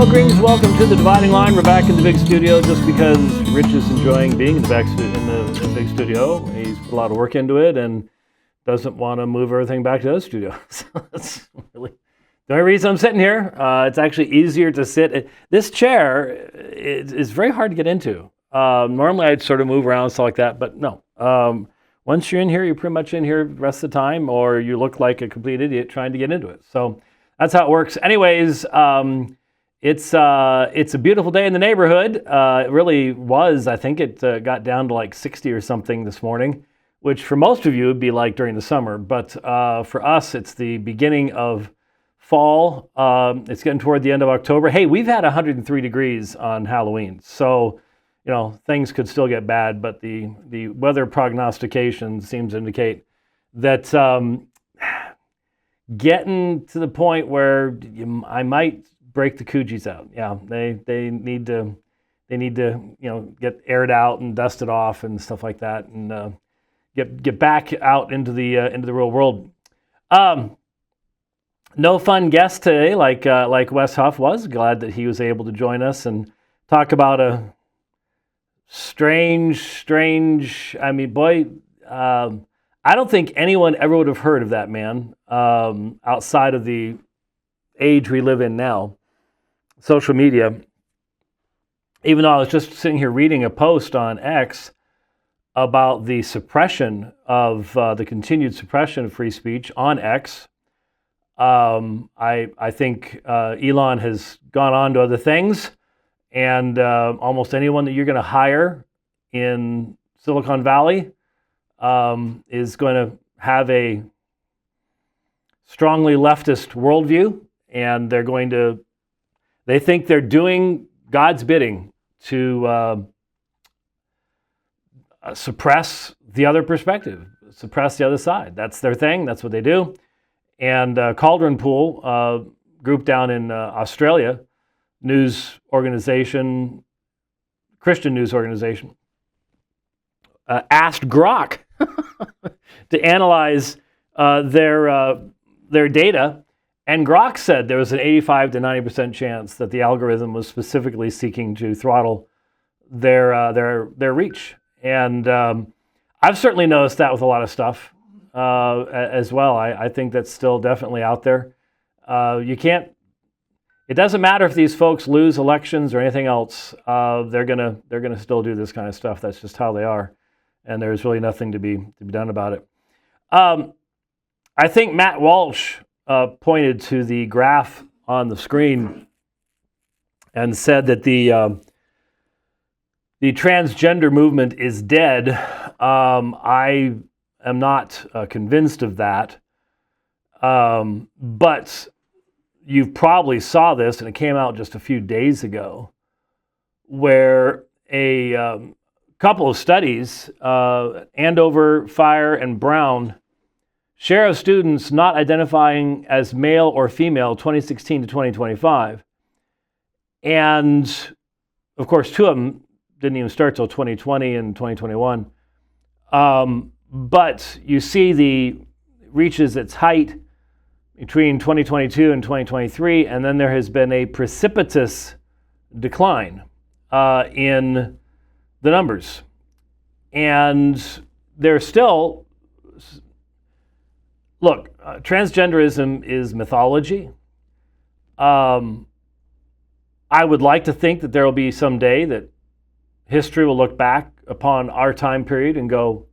Well, greetings, welcome to the Dividing Line. We're back in the big studio just because Rich is enjoying being in the big studio. He's put a lot of work into it and doesn't want to move everything back to the studio. So that's really the only reason I'm sitting here. It's actually easier to sit. This chair is very hard to get into. Normally I'd sort of move around and stuff like that, but no. Once you're in here, you're pretty much in here the rest of the time, or you look like a complete idiot trying to get into it. So that's how it works. Anyways, it's a beautiful day in the neighborhood. It really was. I think it got down to like 60 or something this morning, which for most of you would be like during the summer. But for us, it's the beginning of fall. It's getting toward the end of October. Hey, we've had 103 degrees on Halloween. So, you know, things could still get bad, but the weather prognostication seems to indicate that getting to the point where I might break the coogies out. Yeah, they need to get aired out and dusted off and stuff like that, and get back out into the real world. No fun guest today, like Wes Huff was. Glad that he was able to join us and talk about a strange. I mean, boy, I don't think anyone ever would have heard of that man outside of the age we live in now. Social media. Even though I was just sitting here reading a post on X about the suppression of the continued suppression of free speech on X. I think Elon has gone on to other things, and almost anyone that you're going to hire in Silicon Valley is going to have a strongly leftist worldview, and they think they're doing God's bidding to suppress the other perspective, suppress the other side. That's their thing. That's what they do. And Cauldron Pool, group down in Australia, news organization, Christian news organization, asked Grok to analyze their data. And Grok said there was an 85 to 90% chance that the algorithm was specifically seeking to throttle their reach. And I've certainly noticed that with a lot of stuff as well. I think that's still definitely out there. It doesn't matter if these folks lose elections or anything else. They're gonna still do this kind of stuff. That's just how they are, and there's really nothing to be done about it. I think Matt Walsh pointed to the graph on the screen and said that the transgender movement is dead. I am not convinced of that, but you probably saw this, and it came out just a few days ago, where a couple of studies, Andover, Fire, and Brown, share of students not identifying as male or female 2016 to 2025. And, of course, two of them didn't even start till 2020 and 2021. But you see the reaches its height between 2022 and 2023, and then there has been a precipitous decline in the numbers. And there's still... Look, transgenderism is mythology. I would like to think that there will be some day that history will look back upon our time period and go,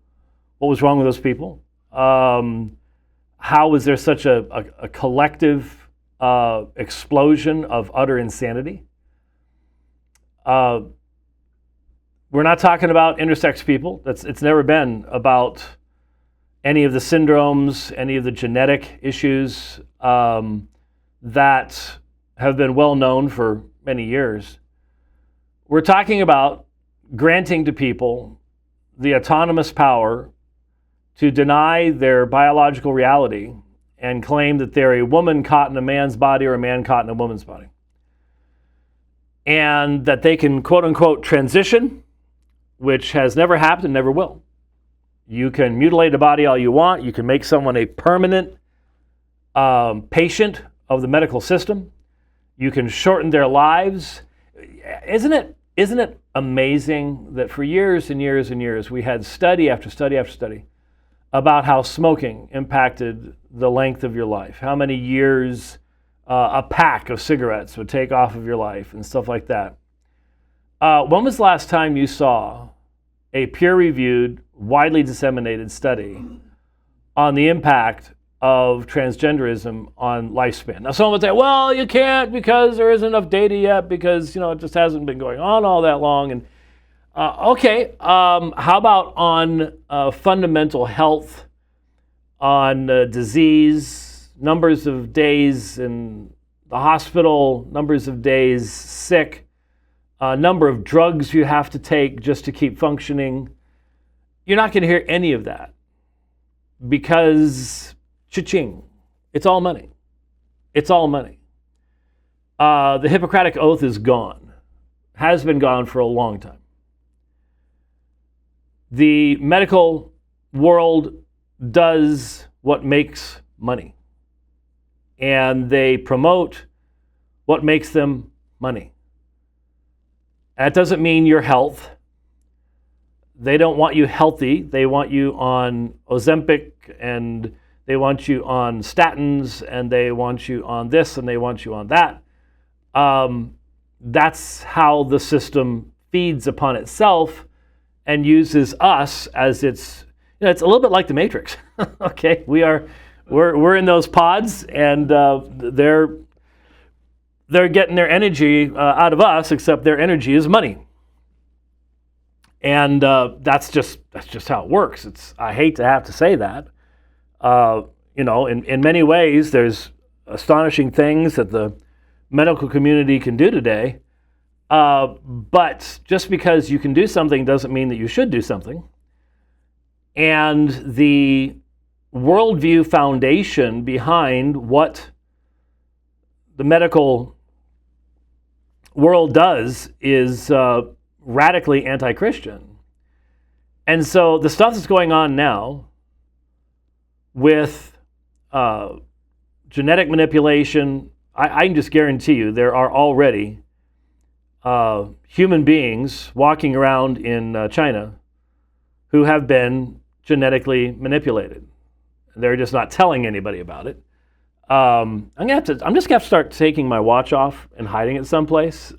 what was wrong with those people? How was there such a collective explosion of utter insanity? We're not talking about intersex people. It's never been about any of the syndromes, any of the genetic issues that have been well known for many years. We're talking about granting to people the autonomous power to deny their biological reality and claim that they're a woman caught in a man's body or a man caught in a woman's body. And that they can, quote unquote, transition, which has never happened and never will. You can mutilate a body all you want. You can make someone a permanent patient of the medical system. You can shorten their lives. Isn't it amazing that for years and years and years we had study after study after study about how smoking impacted the length of your life, how many years a pack of cigarettes would take off of your life and stuff like that. When was the last time you saw a peer-reviewed, widely disseminated study on the impact of transgenderism on lifespan? Now, someone would say, well, you can't because there isn't enough data yet because, it just hasn't been going on all that long. And okay, how about on fundamental health, on disease, numbers of days in the hospital, numbers of days sick, number of drugs you have to take just to keep functioning? You're not going to hear any of that because cha-ching, it's all money. It's all money. The Hippocratic Oath is gone, has been gone for a long time. The medical world does what makes money, and they promote what makes them money. That doesn't mean your health. They don't want you healthy. They want you on Ozempic, and they want you on statins, and they want you on this, and they want you on that. That's how the system feeds upon itself and uses us as its, it's a little bit like the Matrix. Okay, we're in those pods, and they're getting their energy out of us, except their energy is money. And that's just how it works. I hate to have to say that. In many ways, there's astonishing things that the medical community can do today. But just because you can do something doesn't mean that you should do something. And the worldview foundation behind what the medical world does is radically anti-Christian. And so the stuff that's going on now with genetic manipulation, I can just guarantee you there are already human beings walking around in China who have been genetically manipulated. They're just not telling anybody about it. I'm just gonna have to start taking my watch off and hiding it someplace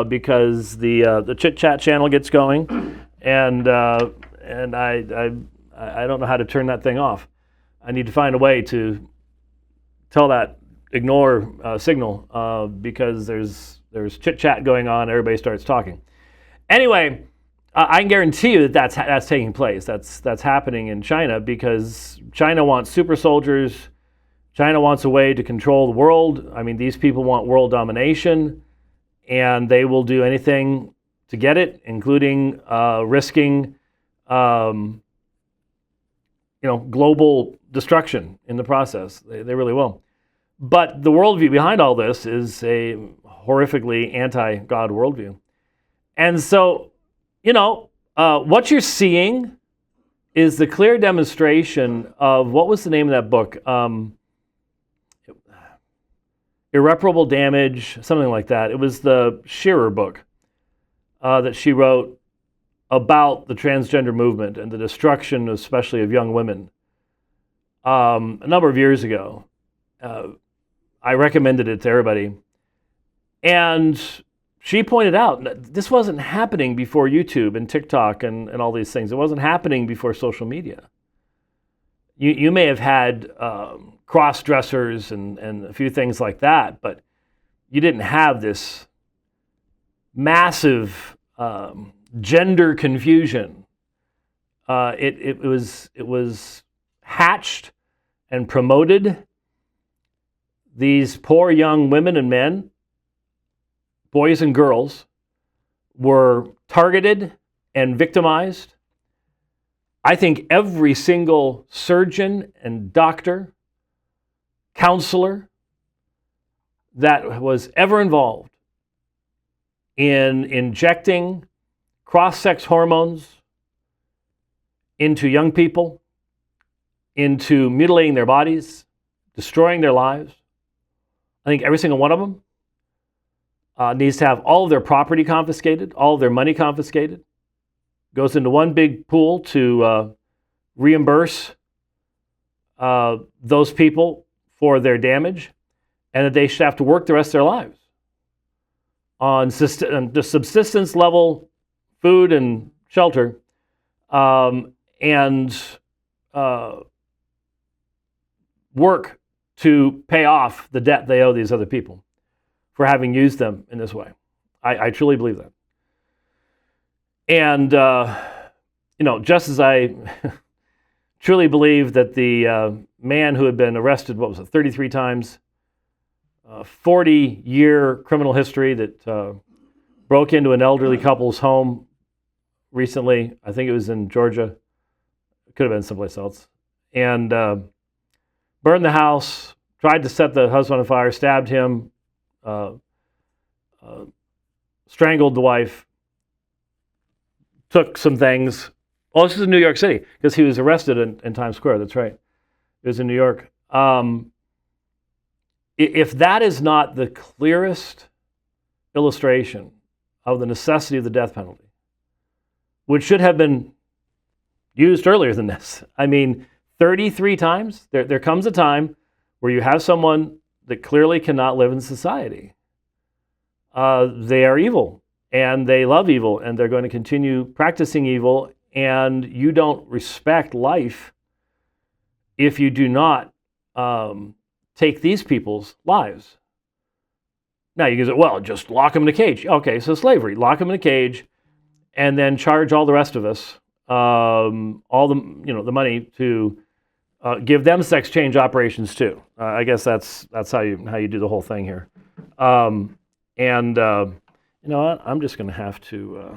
because the chit chat channel gets going, and I don't know how to turn that thing off. I need to find a way to tell that ignore signal because there's chit chat going on. Everybody starts talking. Anyway, I can guarantee you that that's taking place. That's happening in China because China wants super soldiers. China wants a way to control the world. I mean, these people want world domination, and they will do anything to get it, including risking, global destruction in the process. They really will. But the worldview behind all this is a horrifically anti-God worldview. And so, what you're seeing is the clear demonstration of, what was the name of that book? Irreparable Damage, something like that. It was the Shearer book that she wrote about the transgender movement and the destruction, especially of young women, a number of years ago. I recommended it to everybody. And she pointed out that this wasn't happening before YouTube and TikTok and all these things. It wasn't happening before social media. You may have had cross-dressers and a few things like that, but you didn't have this massive gender confusion. It was hatched and promoted. These poor young women and men, boys and girls, were targeted and victimized. I think every single surgeon and doctor, counselor that was ever involved in injecting cross-sex hormones into young people, into mutilating their bodies, destroying their lives, I think every single one of them needs to have all of their property confiscated, all of their money confiscated, goes into one big pool to reimburse those people for their damage, and that they should have to work the rest of their lives on the subsistence level food and shelter, and work to pay off the debt they owe these other people for having used them in this way. I truly believe that. And, just as I truly believe that the man who had been arrested, 33 times, 40-year criminal history that broke into an elderly couple's home recently, I think it was in Georgia, it could have been someplace else, and burned the house, tried to set the husband on fire, stabbed him, strangled the wife, took some things. Oh, this is in New York City, because he was arrested in Times Square. That's right. It was in New York. If that is not the clearest illustration of the necessity of the death penalty, which should have been used earlier than this. I mean, 33 times? There comes a time where you have someone that clearly cannot live in society. They are evil, and they love evil, and they're going to continue practicing evil, and you don't respect life if you do not take these people's lives. Now you can say, well, just lock them in a cage. Okay, so slavery, lock them in a cage, and then charge all the rest of us all the money to give them sex change operations too. I guess that's how you do the whole thing here. And you know what? I'm just going to have to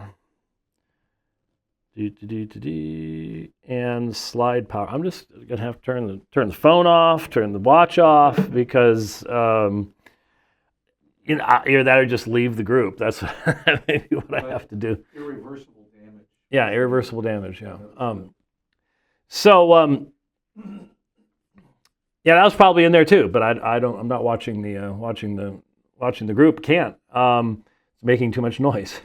and slide power. I'm just going to have to turn the phone off, turn the watch off, because either that or just leave the group. That's maybe what I have to do. Irreversible damage. Yeah, irreversible damage. Yeah. Yeah, that was probably in there too. But I'm not watching the group. Can't. It's making too much noise.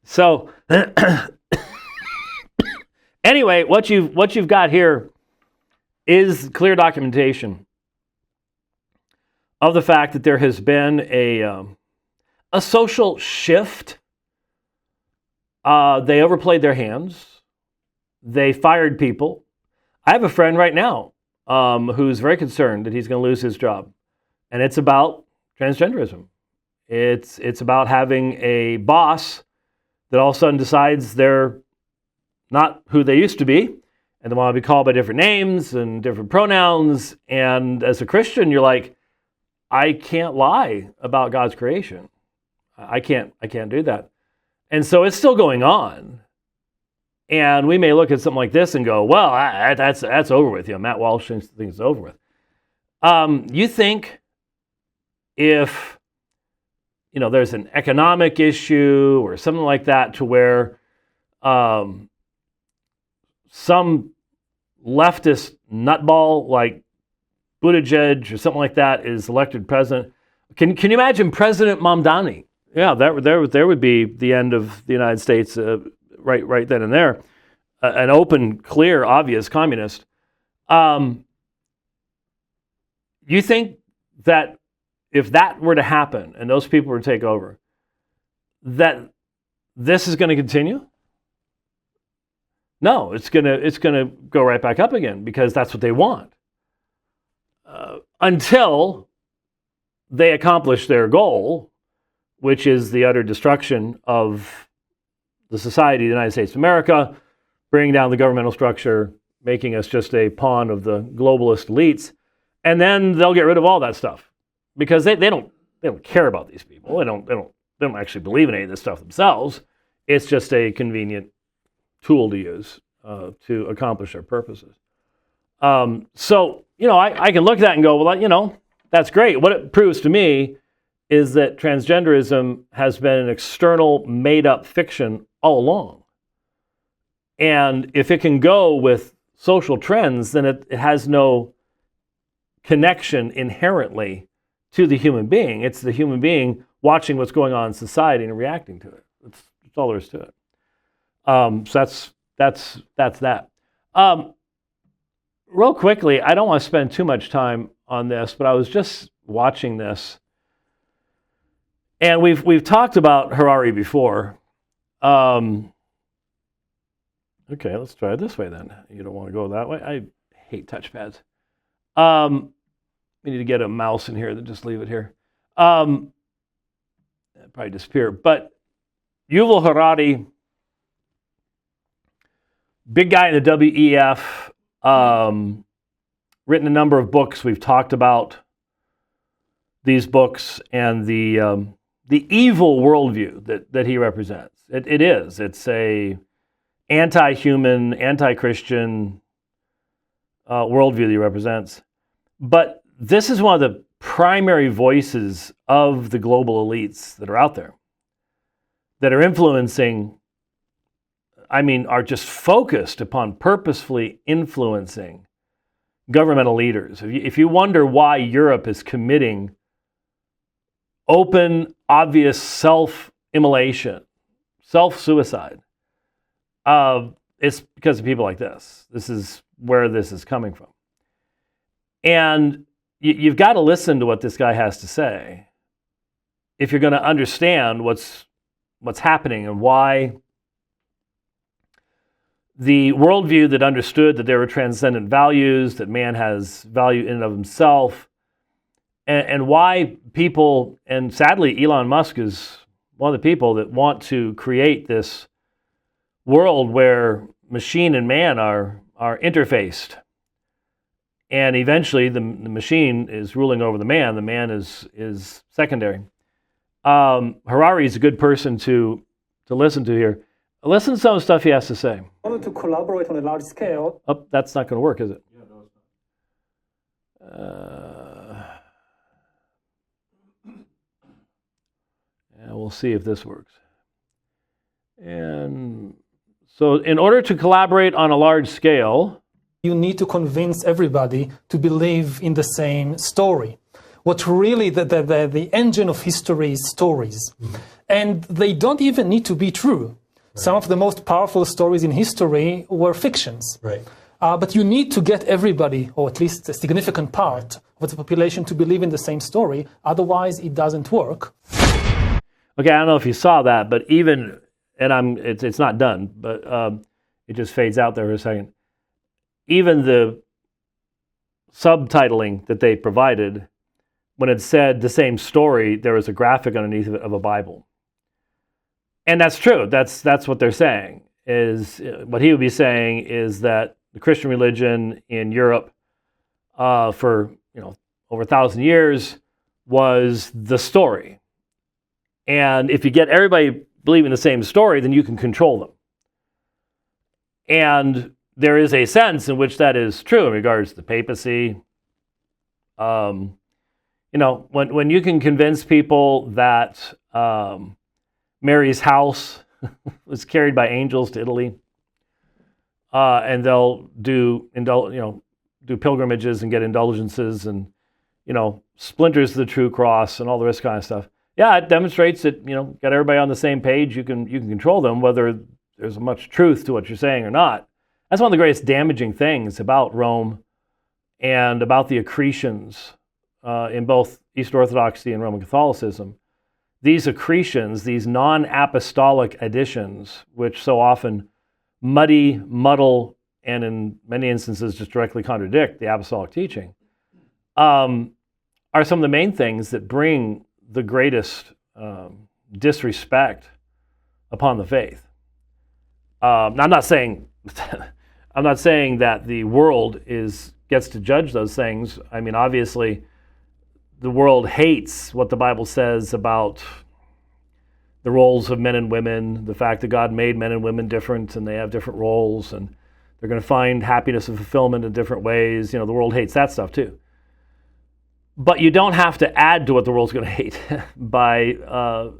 So anyway, what you've got here is clear documentation of the fact that there has been a social shift. They overplayed their hands. They fired people. I have a friend right now who's very concerned that he's going to lose his job, and it's about transgenderism. It's about having a boss that all of a sudden decides they're not who they used to be, and they want to be called by different names and different pronouns. And as a Christian, you're like, I can't lie about God's creation. I can't do that. And so it's still going on. And we may look at something like this and go, well, that's over with. Matt Walsh thinks it's over with. You think if there's an economic issue or something like that to where some leftist nutball like Buttigieg or something like that is elected president, can you imagine President Mamdani? Yeah, there would be the end of the United States right then and there. An open, clear, obvious communist. You think that if that were to happen and those people were to take over, that this is going to continue? No, it's going to go right back up again, because that's what they want. Until they accomplish their goal, which is the utter destruction of the society of the United States of America, bringing down the governmental structure, making us just a pawn of the globalist elites, and then they'll get rid of all that stuff, because they don't care about these people. They don't actually believe in any of this stuff themselves. It's just a convenient tool to use to accomplish their purposes. So I can look at that and go, well, that's great. What it proves to me is that transgenderism has been an external, made-up fiction all along. And if it can go with social trends, then it has no connection inherently to the human being. It's the human being watching what's going on in society and reacting to it. That's all there is to it. So that's that. Real quickly, I don't want to spend too much time on this, but I was just watching this, and we've talked about Harari before. Okay, let's try it this way then. You don't want to go that way. I hate touchpads. We need to get a mouse in here. Then just leave it here. It'll probably disappear. But Yuvul Harrari, big guy in the WEF, written a number of books. We've talked about these books and the evil worldview that he represents. It is. It's a anti-human, anti-Christian worldview that he represents. But this is one of the primary voices of the global elites that are out there, that are influencing, are just focused upon purposefully influencing governmental leaders. If you wonder why Europe is committing open, obvious self-immolation, self-suicide, it's because of people like this. This is where this is coming from. And you've got to listen to what this guy has to say if you're going to understand what's happening and why the worldview that understood that there were transcendent values, that man has value in and of himself, and why people, and sadly Elon Musk is one of the people that want to create this world where machine and man are interfaced. And eventually the machine is ruling over the man is secondary. Harari is a good person to listen to here. Listen to some of the stuff he has to say. In order to collaborate on a large scale. Oh, that's not going to work, is it? Yeah, no, it's not. Yeah, we'll see if this works. And so in order to collaborate on a large scale, you need to convince everybody to believe in the same story. What really the engine of history is stories. Mm-hmm. And they don't even need to be true. Right. Some of the most powerful stories in history were fictions. Right. But you need to get everybody, or at least a significant part of the population, to believe in the same story. Otherwise, it doesn't work. Okay, I don't know if you saw that, but even, and it's not done, but it just fades out there for a second. Even the subtitling that they provided, when it said the same story, there was a graphic underneath of a Bible. And that's true. That's what they're saying. Is what he would be saying is that the Christian religion in Europe for over 1,000 years was the story. And if you get everybody believing the same story, then you can control them. And there is a sense in which that is true in regards to the papacy. When you can convince people that Mary's house was carried by angels to Italy, and they'll do pilgrimages and get indulgences and splinters of the true cross and all the rest kind of stuff. Yeah, it demonstrates that got everybody on the same page. You can control them, whether there's much truth to what you're saying or not. That's one of the greatest damaging things about Rome and about the accretions in both Eastern Orthodoxy and Roman Catholicism. These accretions, these non-apostolic additions, which so often muddle, and in many instances just directly contradict the apostolic teaching, are some of the main things that bring the greatest disrespect upon the faith. I'm not saying that the world gets to judge those things. I mean, obviously, the world hates what the Bible says about the roles of men and women, the fact that God made men and women different and they have different roles and they're going to find happiness and fulfillment in different ways. The world hates that stuff too. But you don't have to add to what the world's going to hate by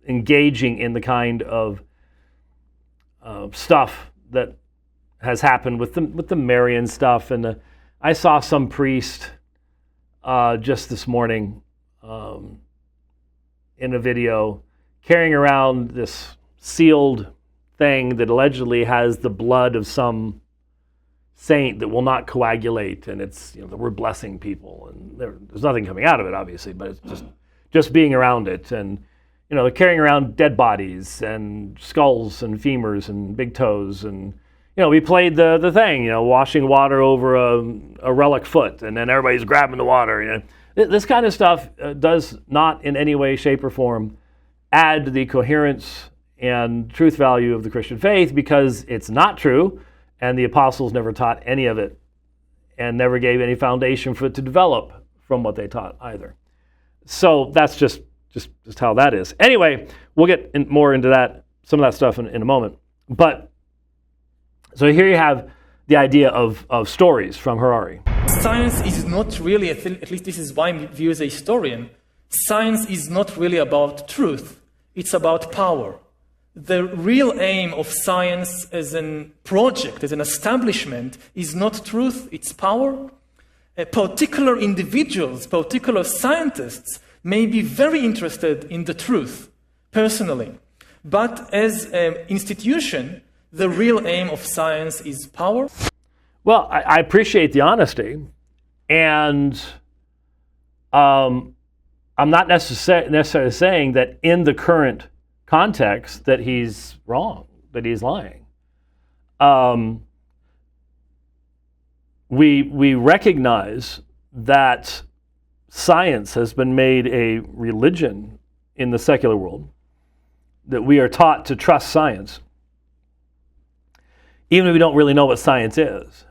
engaging in the kind of stuff that has happened with the Marian stuff. And I saw some priest just this morning in a video carrying around this sealed thing that allegedly has the blood of some saint that will not coagulate, and it's, that we're blessing people, and there's nothing coming out of it, obviously, but it's just being around it, and they're carrying around dead bodies and skulls and femurs and big toes, and we played the thing, washing water over a relic foot, and then everybody's grabbing the water. This kind of stuff does not in any way, shape, or form add to the coherence and truth value of the Christian faith, because it's not true. And the apostles never taught any of it and never gave any foundation for it to develop from what they taught either. So that's just how that is. Anyway, we'll get more into some of that stuff in a moment. But so here you have the idea of stories from Harari. Science is not really, at least this is my view as a historian, science is not really about truth. It's about power. The real aim of science as a project, as an establishment, is not truth, it's power. Particular individuals, particular scientists may be very interested in the truth, personally. But as an institution, the real aim of science is power. Well, I appreciate the honesty, and I'm not necessarily saying that in the current context that he's wrong, that he's lying. We recognize that science has been made a religion in the secular world, that we are taught to trust science, even if we don't really know what science is.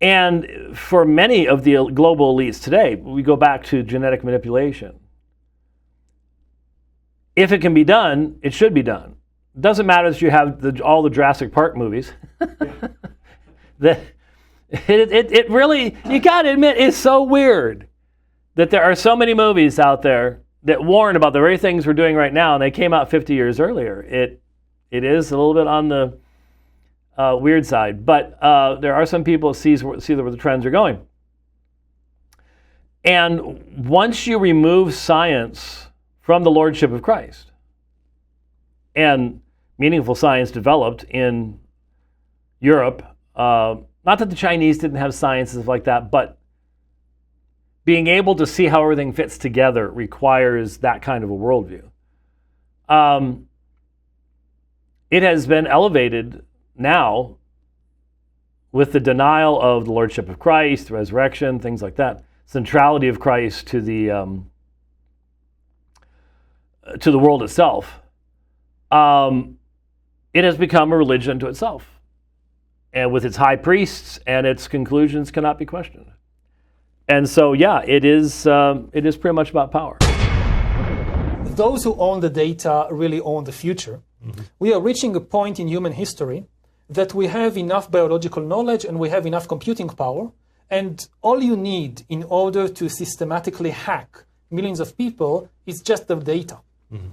And for many of the global elites today, we go back to genetic manipulation. If it can be done, it should be done. It doesn't matter that you have all the Jurassic Park movies. It really, you got to admit, it's so weird that there are so many movies out there that warn about the very things we're doing right now, and they came out 50 years earlier. It is a little bit on the weird side, but there are some people who see where the trends are going. And once you remove science from the lordship of Christ, and meaningful science developed in Europe, not that the Chinese didn't have sciences like that, but being able to see how everything fits together requires that kind of a worldview. It has been elevated now with the denial of the lordship of Christ, the resurrection, things like that, centrality of Christ to the world itself. It has become a religion unto itself, and with its high priests, and its conclusions cannot be questioned. And so, yeah, it is pretty much about power. Those who own the data really own the future. Mm-hmm. We are reaching a point in human history that we have enough biological knowledge and we have enough computing power, and all you need in order to systematically hack millions of people is just the data. Mm-hmm.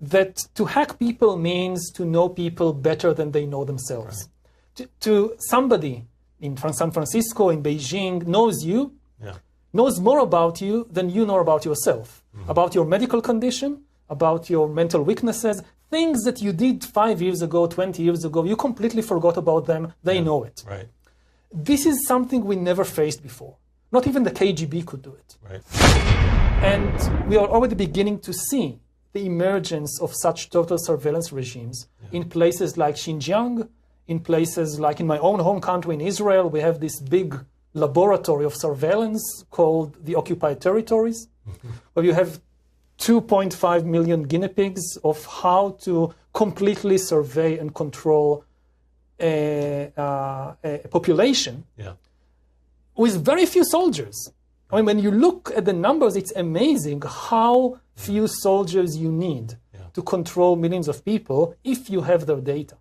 That to hack people means to know people better than they know themselves. Right. To somebody in San Francisco, in Beijing, knows you, knows more about you than you know about yourself, about your medical condition, about your mental weaknesses, things that you did 5 years ago, 20 years ago, you completely forgot about them, they know it. Right. This is something we never faced before. Not even the KGB could do it. Right. And we are already beginning to see the emergence of such total surveillance regimes in places like Xinjiang, in places like in my own home country in Israel. We have this big laboratory of surveillance called the occupied territories, where you have 2.5 million guinea pigs of how to completely survey and control a population with very few soldiers. I mean, when you look at the numbers, it's amazing how few soldiers you need to control millions of people if you have their data.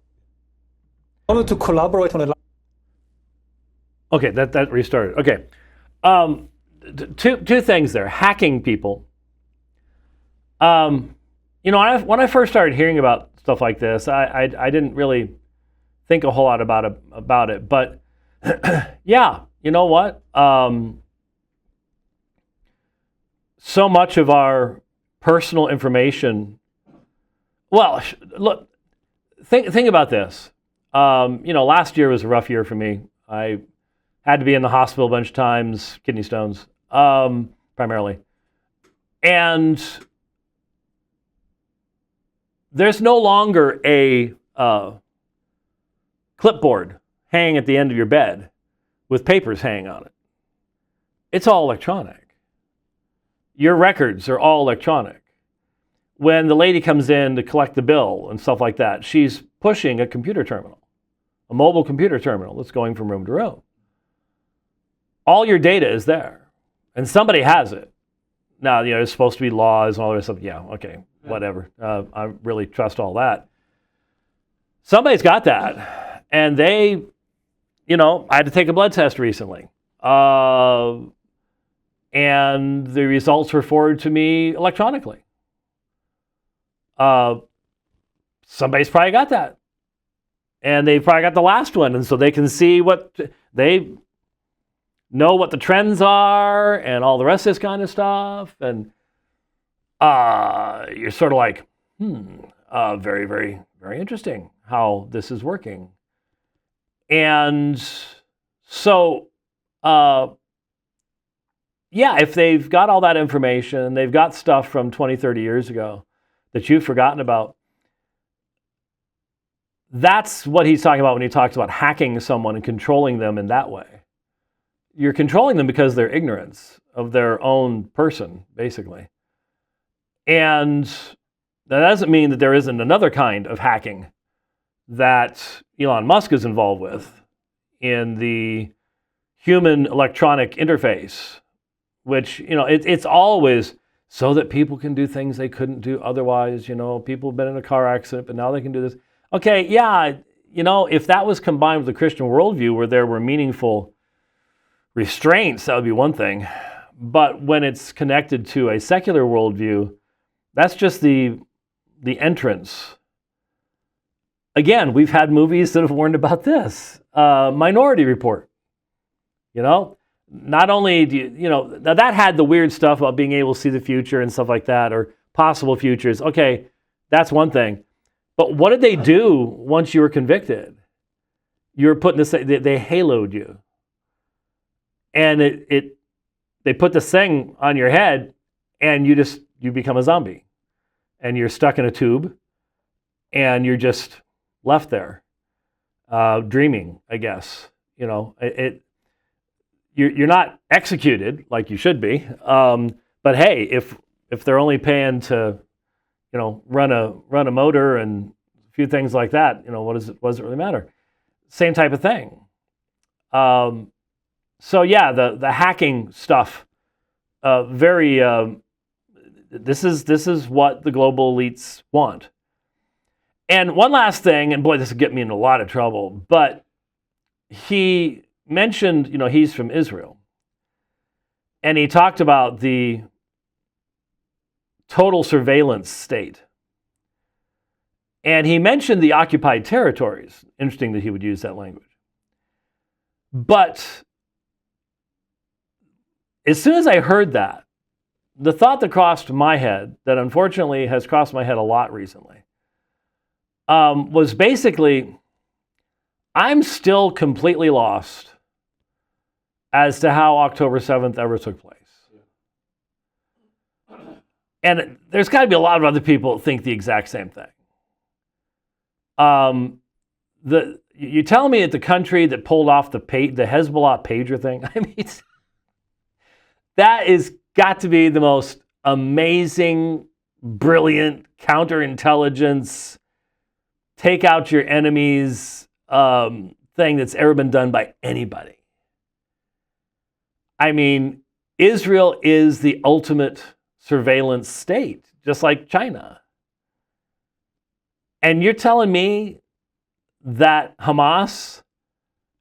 In order to collaborate on a... Okay, that restarted. Okay. Two things there. Hacking people. When I first started hearing about stuff like this, I didn't really think a whole lot about it. But yeah, you know what? so much of our personal information. Well, look, think about this. Last year was a rough year for me. I had to be in the hospital a bunch of times, kidney stones, primarily. And there's no longer a clipboard hanging at the end of your bed with papers hanging on it. It's all electronic. Your records are all electronic. When the lady comes in to collect the bill and stuff like that, she's pushing a computer terminal, a mobile computer terminal that's going from room to room. All your data is there, and somebody has it. Now, there's supposed to be laws and all this stuff. Yeah, okay, whatever. I really trust all that. Somebody's got that, and they, I had to take a blood test recently, and the results were forwarded to me electronically. Somebody's probably got that, and they've probably got the last one, and so they can see what they know, what the trends are, and all the rest of this kind of stuff. And you're sort of like, very, very, very interesting how this is working. And so, if they've got all that information, they've got stuff from 20, 30 years ago that you've forgotten about, that's what he's talking about when he talks about hacking someone and controlling them in that way. You're controlling them because of their ignorance of their own person, basically. And that doesn't mean that there isn't another kind of hacking that Elon Musk is involved with in the human electronic interface, which, it's always so that people can do things they couldn't do otherwise. People have been in a car accident, but now they can do this. Okay, yeah, if that was combined with the Christian worldview where there were meaningful restraints, that would be one thing. But when it's connected to a secular worldview, that's just the entrance. Again, we've had movies that have warned about this. Minority Report. Not only do that had the weird stuff about being able to see the future and stuff like that, or possible futures. Okay, that's one thing. But what did they do once you were convicted? You were put in this, they haloed you. And they put this thing on your head, and you become a zombie. And you're stuck in a tube, and you're just left there, dreaming, I guess. You're not executed like you should be. But hey, if they're only paying to, run a motor and a few things like that, what does it really matter? Same type of thing. So yeah, the hacking stuff, this is what the global elites want. And one last thing, and boy, this will get me in a lot of trouble, but he mentioned, he's from Israel. And he talked about the total surveillance state. And he mentioned the occupied territories. Interesting that he would use that language. But as soon as I heard that, the thought that crossed my head, that unfortunately has crossed my head a lot recently, was basically, I'm still completely lost as to how October 7th ever took place. And there's got to be a lot of other people that think the exact same thing. You tell me that the country that pulled off the Hezbollah pager thing, I mean, that is got to be the most amazing, brilliant counterintelligence, take out your enemies thing that's ever been done by anybody. I mean, Israel is the ultimate surveillance state, just like China. And you're telling me that Hamas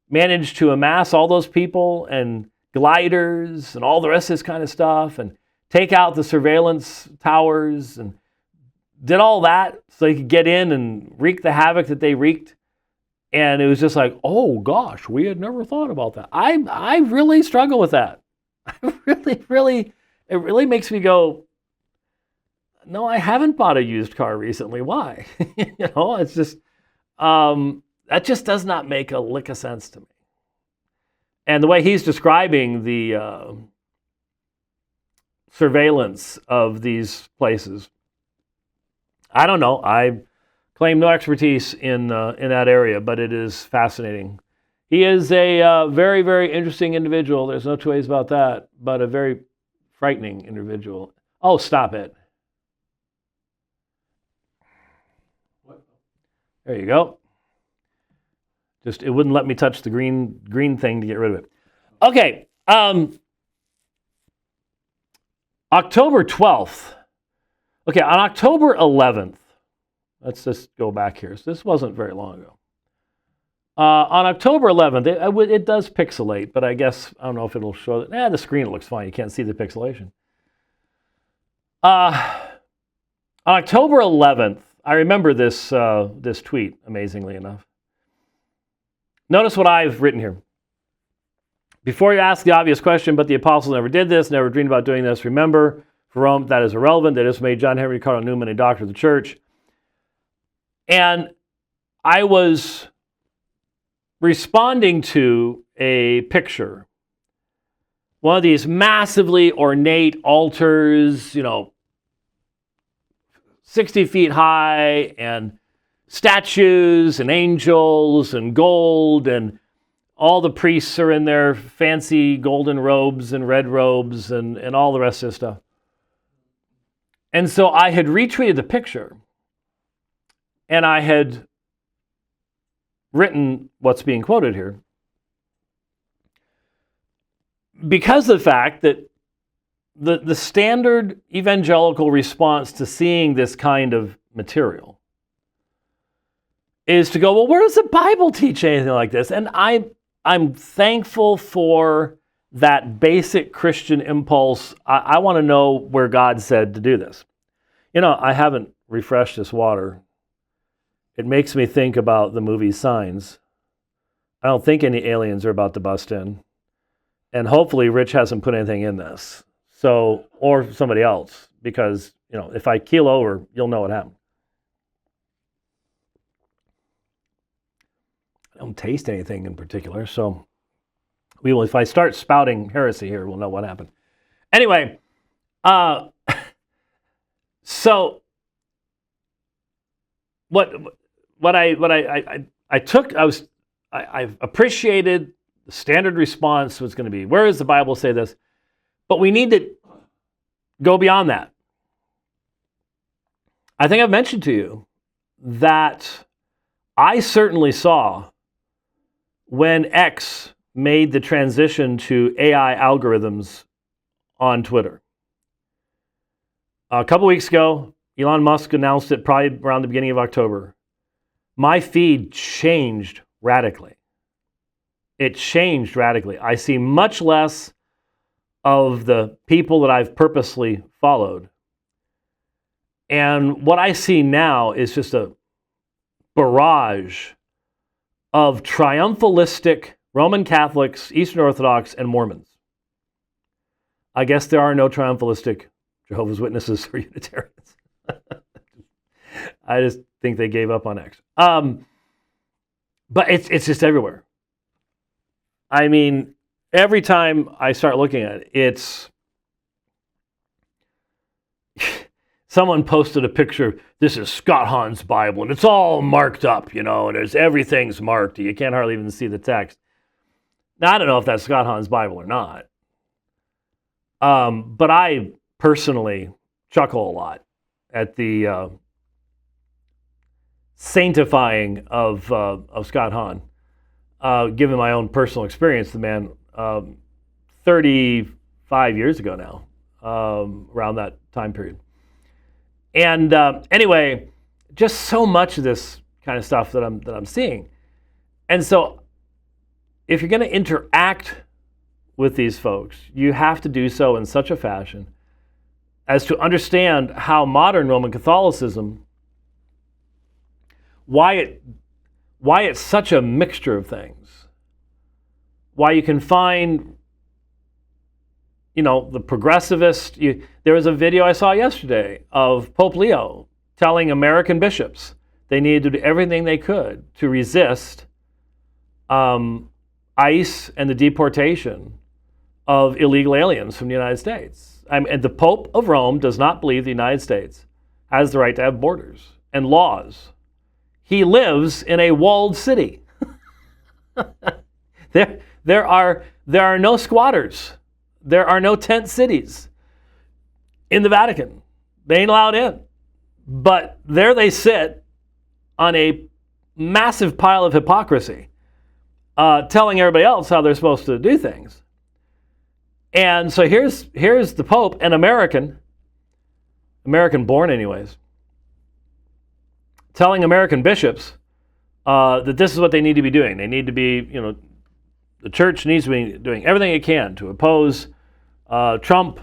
managed to amass all those people and gliders and all the rest of this kind of stuff and take out the surveillance towers and did all that so they could get in and wreak the havoc that they wreaked. And it was just like, oh gosh, we had never thought about that. I really struggle with that. I really it really makes me go, no, I haven't bought a used car recently. Why? It's just, that just does not make a lick of sense to me. And the way he's describing the surveillance of these places, I don't know. I claim no expertise in that area, but it is fascinating. He is a very, very interesting individual. There's no two ways about that, but a very frightening individual. Oh, stop it. There you go. Just, it wouldn't let me touch the green thing to get rid of it. Okay. October 12th. Okay, on October 11th, let's just go back here. So this wasn't very long ago. On October 11th, it does pixelate, but I guess, I don't know if it'll show that. The screen looks fine. You can't see the pixelation. On October 11th, I remember this tweet, amazingly enough. Notice what I've written here. Before you ask the obvious question, but the apostles never did this, never dreamed about doing this, remember, for Rome, that is irrelevant. They just made John Henry Cardinal Newman a doctor of the church. And I was responding to a picture. One of these massively ornate altars, 60 feet high, and statues and angels and gold, and all the priests are in their fancy golden robes and red robes and all the rest of this stuff. And so I had retweeted the picture, and I had written what's being quoted here, because of the fact that the standard evangelical response to seeing this kind of material is to go, well, where does the Bible teach anything like this? And I'm thankful for that basic Christian impulse. I want to know where God said to do this. I haven't refreshed this water. It makes me think about the movie Signs. I don't think any aliens are about to bust in. And hopefully Rich hasn't put anything in this. So, or somebody else, because, if I keel over, you'll know what happened. I don't taste anything in particular, so we will. If I start spouting heresy here, we'll know what happened. Anyway, so what I took, I appreciated the standard response was going to be, where does the Bible say this? But we need to go beyond that. I think I've mentioned to you that I certainly saw when X made the transition to AI algorithms on Twitter. A couple weeks ago, Elon Musk announced it probably around the beginning of October. My feed changed radically. It changed radically. I see much less of the people that I've purposely followed. And what I see now is just a barrage of triumphalistic Roman Catholics, Eastern Orthodox, and Mormons. I guess there are no triumphalistic Jehovah's Witnesses or Unitarians. I just think they gave up on X. But it's just everywhere. I mean, every time I start looking at it, it's someone posted a picture. This is Scott Hahn's Bible, and it's all marked up, and everything's marked. You can't hardly even see the text. Now, I don't know if that's Scott Hahn's Bible or not, but I personally chuckle a lot at the sanctifying of Scott Hahn. Given my own personal experience, the man 35 years ago now, around that time period. And anyway, just so much of this kind of stuff that I'm seeing. And so if you're going to interact with these folks, you have to do so in such a fashion as to understand how modern Roman Catholicism, why it's such a mixture of things, why you can find the progressivist. There was a video I saw yesterday of Pope Leo telling American bishops they needed to do everything they could to resist ICE and the deportation of illegal aliens from the United States. And the Pope of Rome does not believe the United States has the right to have borders and laws. He lives in a walled city. There are no squatters. There are no tent cities in the Vatican. They ain't allowed in. But there they sit on a massive pile of hypocrisy, telling everybody else how they're supposed to do things. And so here's the Pope, an American born anyways, telling American bishops that this is what they need to be doing. They need to be, the church needs to be doing everything it can to oppose Trump's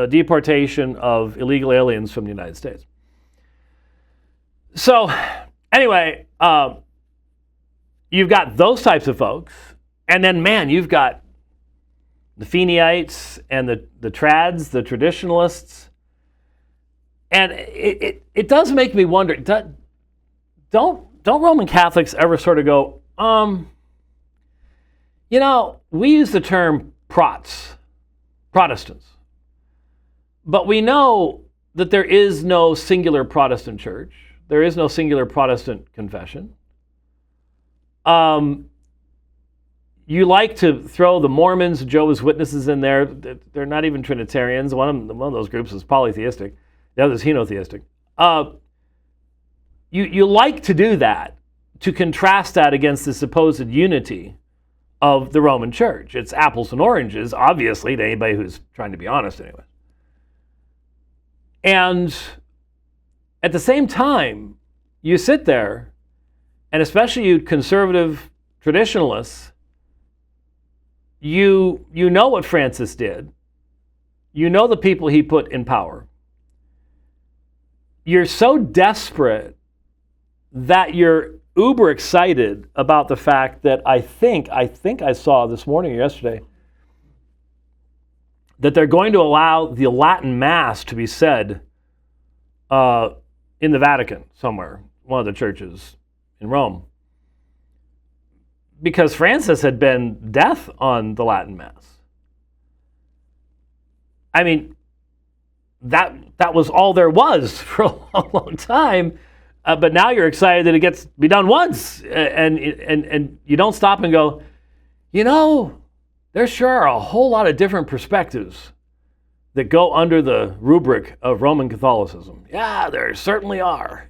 deportation of illegal aliens from the United States. So anyway, you've got those types of folks, and then, man, you've got the Feeneyites and the trads, the traditionalists. And it does make me wonder, don't Roman Catholics ever sort of go, we use the term Protestants, but we know that there is no singular Protestant church. There is no singular Protestant confession. You like to throw the Mormons, Jehovah's Witnesses in there. They're not even Trinitarians. One of those groups is polytheistic. The other is henotheistic. You like to do that, to contrast that against the supposed unity of the Roman Church. It's apples and oranges, obviously, to anybody who's trying to be honest anyway. And at the same time, you sit there, and especially you conservative traditionalists, you know what Francis did. You know the people he put in power. You're so desperate that you're uber excited about the fact that I think I saw this morning or yesterday that they're going to allow the Latin Mass to be said in the Vatican somewhere, one of the churches in Rome, because Francis had been death on the Latin Mass. I mean, that was all there was for a long, long time. But now you're excited that it gets to be done once, and you don't stop and go, there sure are a whole lot of different perspectives that go under the rubric of Roman Catholicism. Yeah, there certainly are.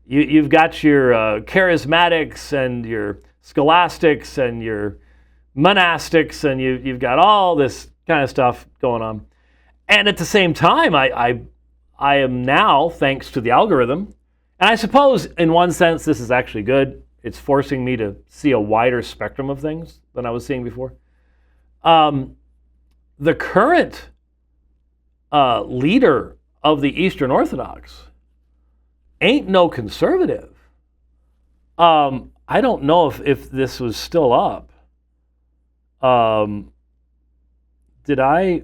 You've got your charismatics and your scholastics and your monastics, and you've got all this kind of stuff going on. And at the same time, I am now, thanks to the algorithm, and I suppose in one sense this is actually good. It's forcing me to see a wider spectrum of things than I was seeing before. The current leader of the Eastern Orthodox ain't no conservative. I don't know if this was still up. Did I?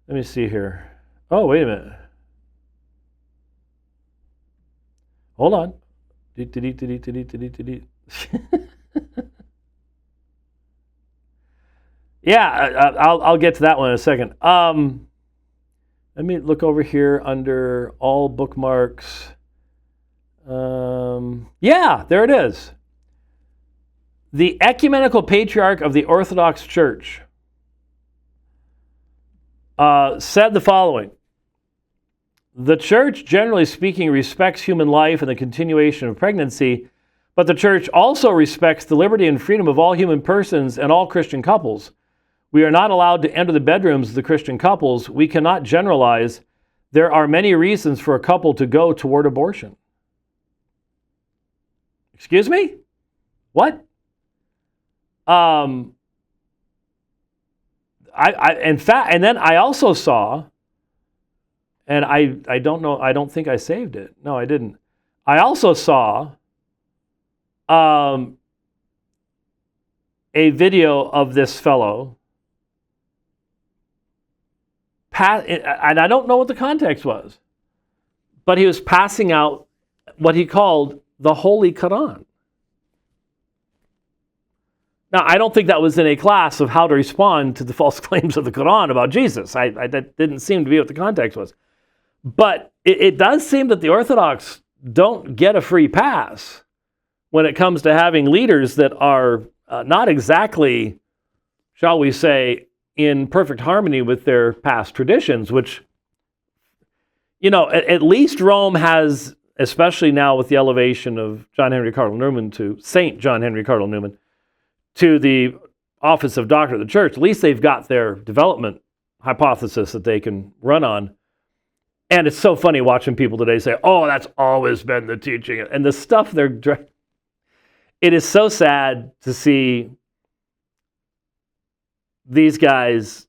Let me see here. Oh, wait a minute. Hold on. Yeah, I'll get to that one in a second. Let me look over here under all bookmarks. Yeah, there it is. The Ecumenical Patriarch of the Orthodox Church said the following: the Church, generally speaking, respects human life and the continuation of pregnancy, but the Church also respects the liberty and freedom of all human persons and all Christian couples. We are not allowed to enter the bedrooms of the Christian couples. We cannot generalize. There are many reasons for a couple to go toward abortion. Excuse me? What? In fact, and then I also saw, and I don't know, I don't think I saved it. No, I didn't. I also saw a video of this fellow, and I don't know what the context was, but he was passing out what he called the Holy Quran. Now, I don't think that was in a class of how to respond to the false claims of the Quran about Jesus. That didn't seem to be what the context was. But it does seem that the Orthodox don't get a free pass when it comes to having leaders that are not exactly, shall we say, in perfect harmony with their past traditions, which, at least Rome has, especially now with the elevation of John Henry Cardinal Newman to Saint John Henry Cardinal Newman to the office of Doctor of the Church, at least they've got their development hypothesis that they can run on. And it's so funny watching people today say, oh, that's always been the teaching. And the stuff it is so sad to see these guys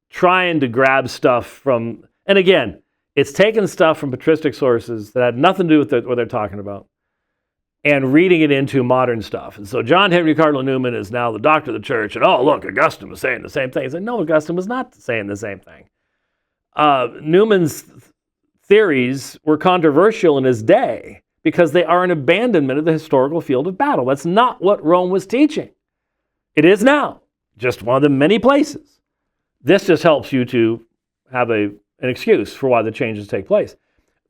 trying to grab stuff from, and again, it's taking stuff from patristic sources that had nothing to do with what they're talking about and reading it into modern stuff. And so John Henry Cardinal Newman is now the doctor of the church, and oh, look, Augustine was saying the same thing. I said, no, Augustine was not saying the same thing. Newman's theories were controversial in his day because they are an abandonment of the historical field of battle. That's not what Rome was teaching. It is now, just one of the many places. This just helps you to have an excuse for why the changes take place.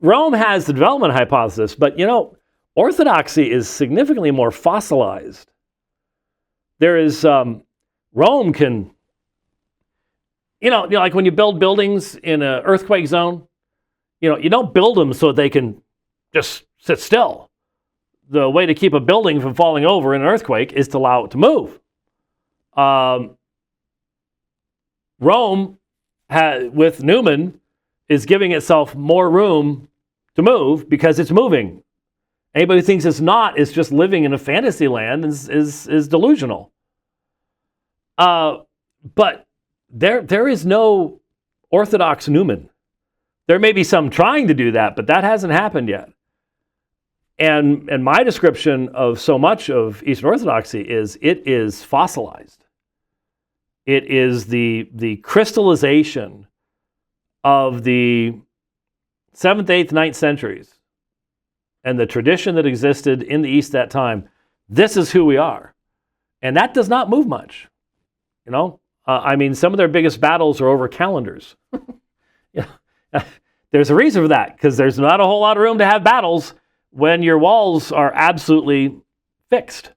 Rome has the development hypothesis, but Orthodoxy is significantly more fossilized. There is, Rome can, like when you build buildings in an earthquake zone, you don't build them so they can just sit still. The way to keep a building from falling over in an earthquake is to allow it to move. Rome, with Newman, is giving itself more room to move because it's moving. Anybody who thinks it's not is just living in a fantasy land is delusional. But there is no Orthodox Newman. There may be some trying to do that, but that hasn't happened yet. And my description of so much of Eastern Orthodoxy is it is fossilized. It is the crystallization of the 7th, 8th, 9th centuries and the tradition that existed in the East that time. This is who we are. And that does not move much. Some of their biggest battles are over calendars. There's a reason for that, because there's not a whole lot of room to have battles when your walls are absolutely fixed.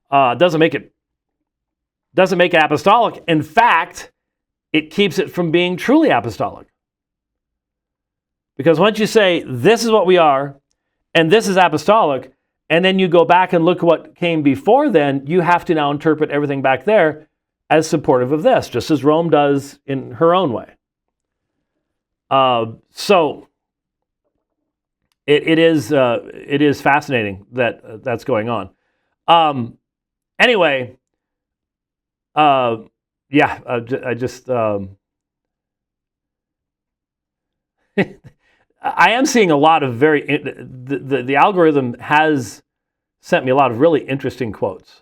Doesn't make it apostolic. In fact, it keeps it from being truly apostolic. Because once you say, this is what we are, and this is apostolic, and then you go back and look at what came before then, you have to now interpret everything back there as supportive of this, just as Rome does in her own way. So it is fascinating that that's going on. Anyway, I just I am seeing a lot of the algorithm has sent me a lot of really interesting quotes.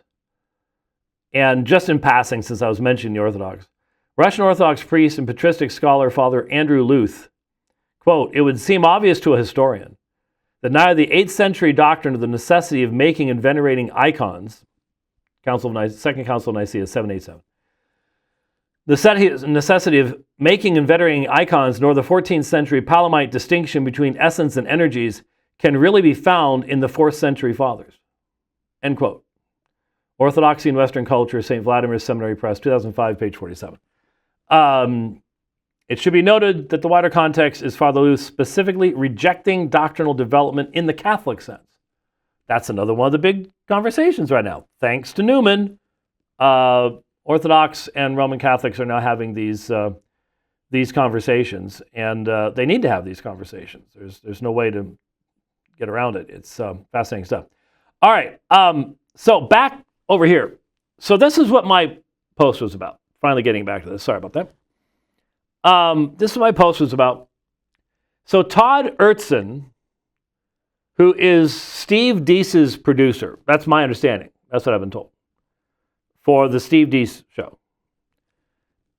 And just in passing, since I was mentioning the Orthodox, Russian Orthodox priest and patristic scholar Father Andrew Luth, quote, "It would seem obvious to a historian that neither the 8th century doctrine of the necessity of making and venerating icons, Second Council of Nicaea 787, the necessity of making and venerating icons, nor the 14th century Palamite distinction between essence and energies can really be found in the 4th century fathers." End quote. Orthodoxy in Western Culture, St. Vladimir's Seminary Press, 2005, page 47. It should be noted that the wider context is Father Luth specifically rejecting doctrinal development in the Catholic sense. That's another one of the big conversations right now. Thanks to Newman, Orthodox and Roman Catholics are now having these conversations, and they need to have these conversations. There's no way to get around it. It's fascinating stuff. All right, so back over here. So this is what my post was about. Finally getting back to this. Sorry about that. This is what my post was about. So Todd Erzen, who is Steve Deace's producer, that's my understanding. That's what I've been told. for the Steve Deace show.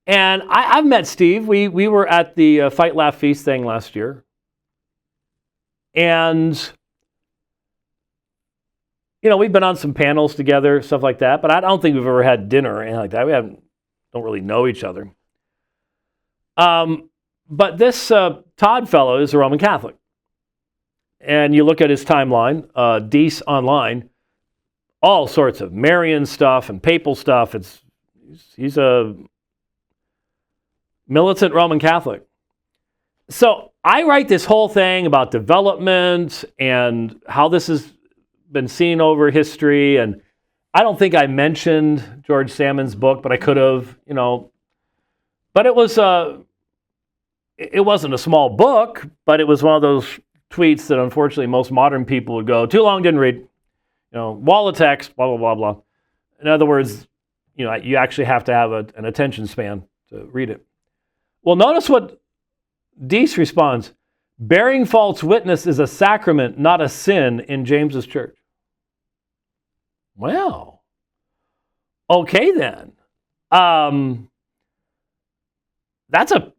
And I've met Steve. We were at the Fight, Laugh, Feast thing last year. And, you know, we've been on some panels together, stuff like that, but I don't think we've ever had dinner or anything like that. We don't really know each other. But this Todd fellow is a Roman Catholic. And you look at his timeline, Deace online, all sorts of Marian stuff and papal stuff. He's a militant Roman Catholic. So I write this whole thing about development and how this has been seen over history. And I don't think I mentioned George Salmon's book, but I could have, you know. But it wasn't a small book, but it was one of those tweets that unfortunately most modern people would go, too long, didn't read. You know, wall of text, blah, blah, blah, blah. In other words, you know, you actually have to have an attention span to read it. Well, notice what Deace responds. Bearing false witness is a sacrament, not a sin in James's church. Well, okay then. That's a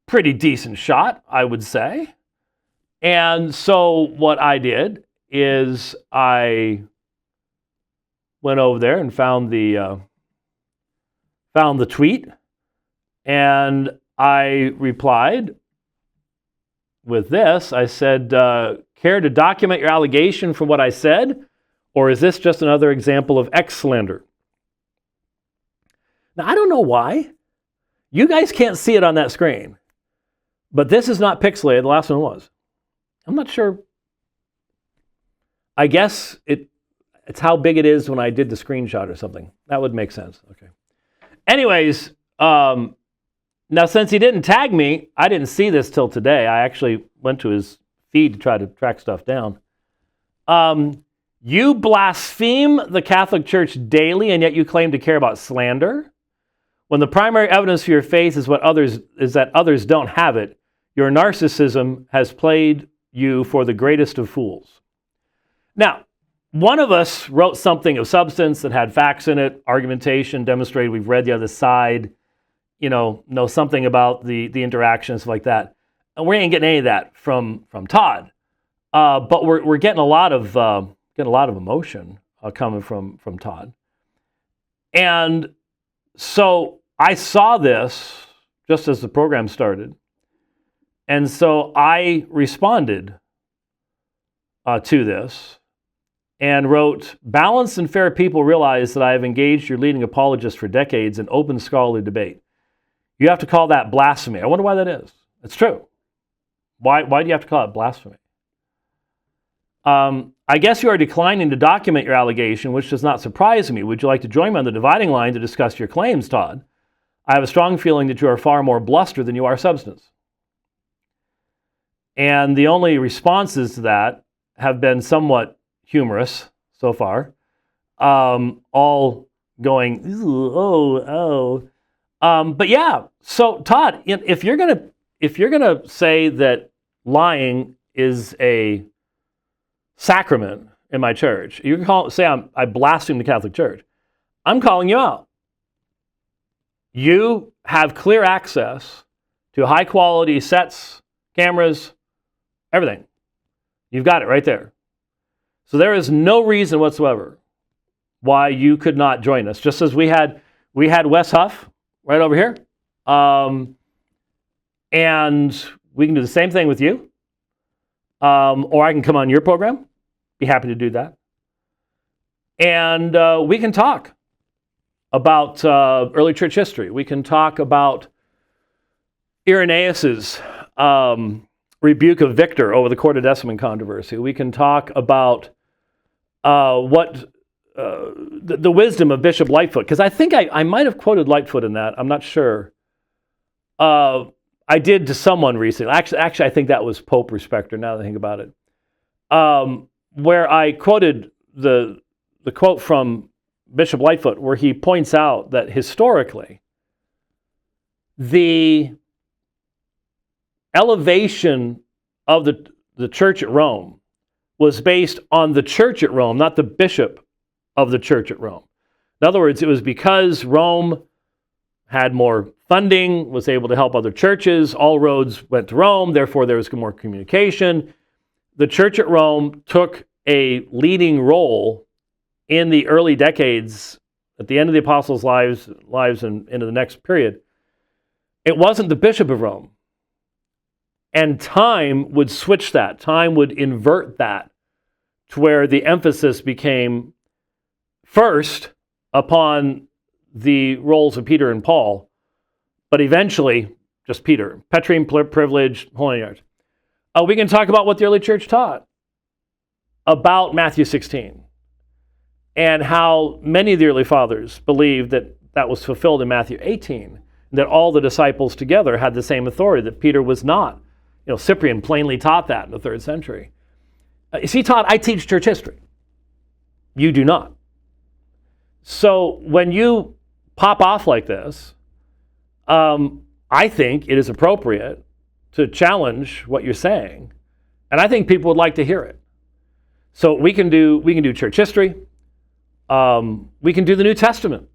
pretty decent shot, I would say. And so what I did is I went over there and found the tweet, and I replied with this. I said, care to document your allegation from what I said, or is this just another example of X-slander? Now, I don't know why. You guys can't see it on that screen, but this is not pixelated. The last one was. I'm not sure. I guess it's how big it is when I did the screenshot or something. That would make sense. Okay. Anyways, now since he didn't tag me, I didn't see this till today. I actually went to his feed to try to track stuff down. You blaspheme the Catholic Church daily, and yet you claim to care about slander. When the primary evidence for your faith is that others don't have it, your narcissism has played you for the greatest of fools. Now, one of us wrote something of substance that had facts in it, argumentation, demonstrated we've read the other side, you know something about the interactions like that. And we ain't getting any of that from Todd. But we're getting a lot of emotion coming from Todd. And so I saw this just as the program started. And so I responded to this and wrote, balanced and fair people realize that I have engaged your leading apologist for decades in open scholarly debate. You have to call that blasphemy. I wonder why that is. It's true. Why do you have to call it blasphemy? I guess you are declining to document your allegation, which does not surprise me. Would you like to join me on the dividing line to discuss your claims, Todd? I have a strong feeling that you are far more bluster than you are substance. And the only responses to that have been somewhat humorous so far, all going, oh. But yeah, so Todd, if you're gonna say that lying is a sacrament in my church, you can say I blaspheme the Catholic Church. I'm calling you out. You have clear access to high quality sets, cameras, everything. You've got it right there. So there is no reason whatsoever why you could not join us. Just as we had Wes Huff right over here. And we can do the same thing with you. Or I can come on your program. Be happy to do that. And we can talk about early church history. We can talk about Irenaeus's rebuke of Victor over the Quartodeciman controversy. We can talk about the wisdom of Bishop Lightfoot, because I think I might have quoted Lightfoot in that. I'm not sure. I did to someone recently. Actually, I think that was Pope Respecter, now that I think about it, where I quoted the quote from Bishop Lightfoot, where he points out that historically, the elevation of the church at Rome was based on the church at Rome, not the bishop of the church at Rome. In other words, it was because Rome had more funding, was able to help other churches, all roads went to Rome, therefore there was more communication. The church at Rome took a leading role in the early decades, at the end of the apostles' lives and into the next period. It wasn't the Bishop of Rome. And time would switch that. Time would invert that to where the emphasis became first upon the roles of Peter and Paul, but eventually just Peter. Petrine privilege, whole yards. We can talk about what the early church taught about Matthew 16 and how many of the early fathers believed that that was fulfilled in Matthew 18, that all the disciples together had the same authority, that Peter was not. Cyprian plainly taught that in the 3rd century. You see, Todd, I teach church history. You do not. So when you pop off like this, I think it is appropriate to challenge what you're saying, and I think people would like to hear it. So we can do church history. We can do the New Testament.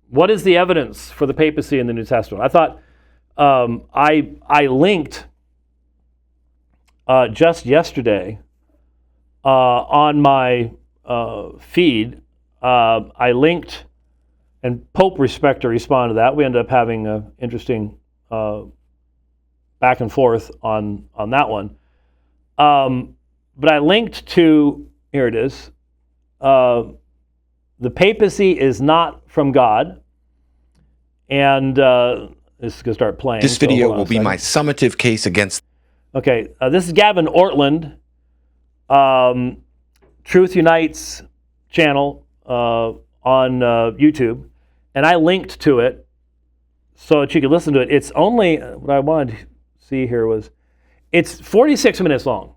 What is the evidence for the papacy in the New Testament? I thought I linked just yesterday on my feed. I linked, and Pope Respecter responded to that. We ended up having an interesting back and forth on that one. But I linked to, here it is, the papacy is not from God. And this is going to start playing. This video will be my summative case against... Okay, this is Gavin Ortland, Truth Unites channel on YouTube. And I linked to it so that you could listen to it. It's only, what I wanted to see here was, it's 46 minutes long.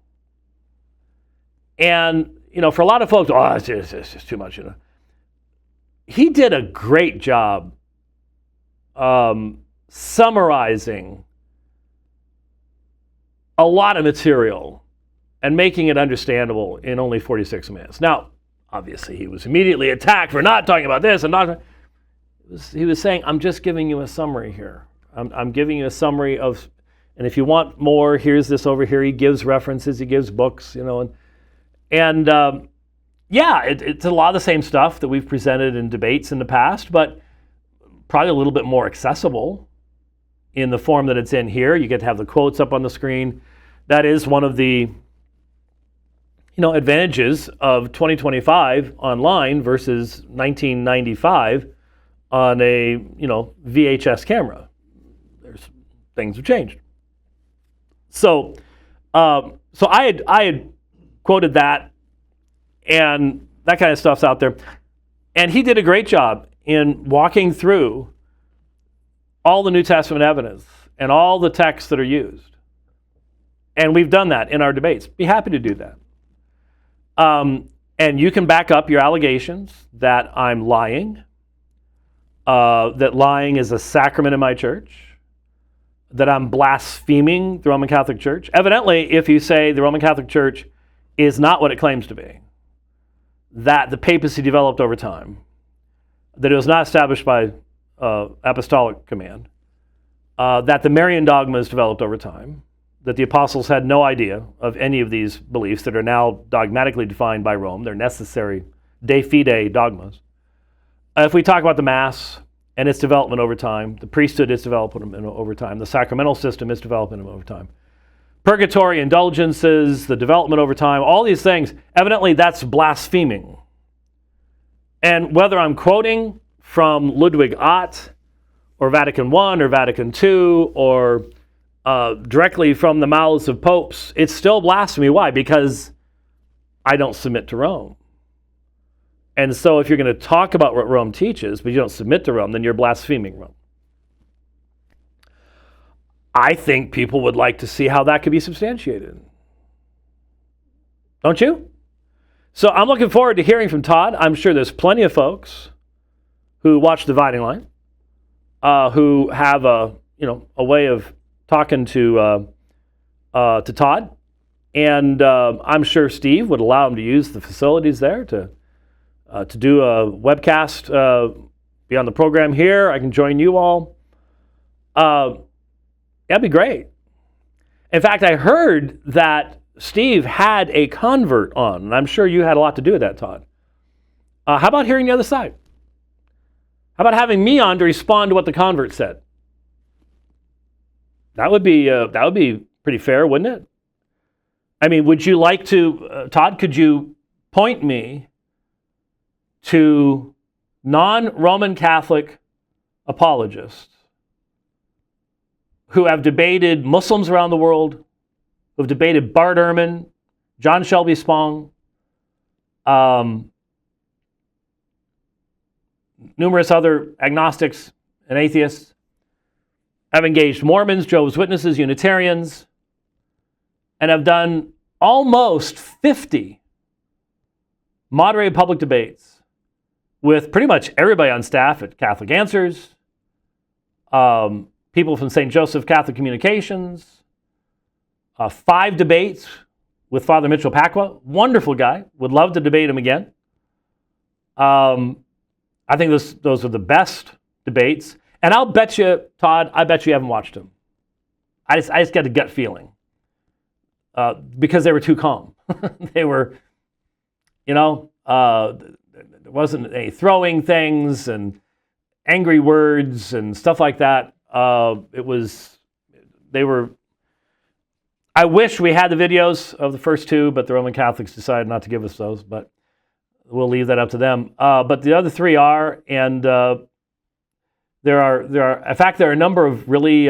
And, for a lot of folks, it's just too much, He did a great job summarizing a lot of material and making it understandable in only 46 minutes. Now, obviously, he was immediately attacked for not talking about this and not. He was saying, I'm just giving you a summary here. I'm giving you a summary of, and if you want more, here's this over here. He gives references, he gives books, and it's a lot of the same stuff that we've presented in debates in the past, but probably a little bit more accessible in the form that it's in here. You get to have the quotes up on the screen. That is one of the advantages of 2025 online versus 1995 on a VHS camera. Things have changed. So I had quoted that, and that kind of stuff's out there. And he did a great job in walking through all the New Testament evidence and all the texts that are used. And we've done that in our debates. Be happy to do that. And you can back up your allegations that I'm lying, that lying is a sacrament in my church, that I'm blaspheming the Roman Catholic Church. Evidently, if you say the Roman Catholic Church is not what it claims to be, that the papacy developed over time, that it was not established by apostolic command, that the Marian dogma is developed over time, that the apostles had no idea of any of these beliefs that are now dogmatically defined by Rome. They're necessary de fide dogmas. If we talk about the Mass and its development over time, the priesthood is development over time, the sacramental system is development over time, purgatory, indulgences, the development over time, all these things, evidently that's blaspheming. And whether I'm quoting from Ludwig Ott or Vatican I or Vatican II or directly from the mouths of popes, it's still blasphemy. Why? Because I don't submit to Rome. And so if you're going to talk about what Rome teaches, but you don't submit to Rome, then you're blaspheming Rome. I think people would like to see how that could be substantiated. Don't you? So I'm looking forward to hearing from Todd. I'm sure there's plenty of folks who watch Dividing Line, who have a way of talking to Todd, and I'm sure Steve would allow him to use the facilities there to to do a webcast, be on the program here. I can join you all. That'd be great. In fact, I heard that Steve had a convert on, and I'm sure you had a lot to do with that, Todd. How about hearing the other side? How about having me on to respond to what the convert said? That would be pretty fair, wouldn't it? I mean, would you like to, Todd, could you point me to non-Roman Catholic apologists who have debated Muslims around the world, who have debated Bart Ehrman, John Shelby Spong, numerous other agnostics and atheists, have engaged Mormons, Jehovah's Witnesses, Unitarians, and have done almost 50 moderated public debates with pretty much everybody on staff at Catholic Answers, people from St. Joseph Catholic Communications, 5 debates with Father Mitchell Pacwa, wonderful guy, would love to debate him again. I think those are the best debates. And I'll bet you, Todd, I bet you haven't watched them. I just got a gut feeling. Because they were too calm. They were, there wasn't any throwing things and angry words and stuff like that. I wish we had the videos of the first 2, but the Roman Catholics decided not to give us those, but we'll leave that up to them. But the other 3 are, and there are, in fact, there are a number of really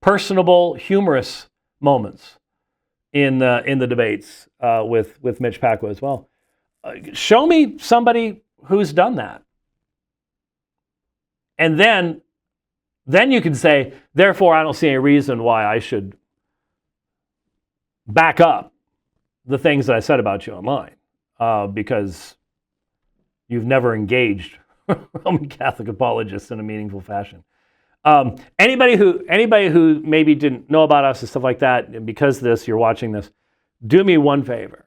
personable, humorous moments in the debates with Mitch Pacwa as well. Show me somebody who's done that. And then you can say, therefore, I don't see any reason why I should back up the things that I said about you online, because you've never engaged Roman Catholic apologists in a meaningful fashion. Anybody who maybe didn't know about us and stuff like that, and because of this, you're watching this, do me one favor.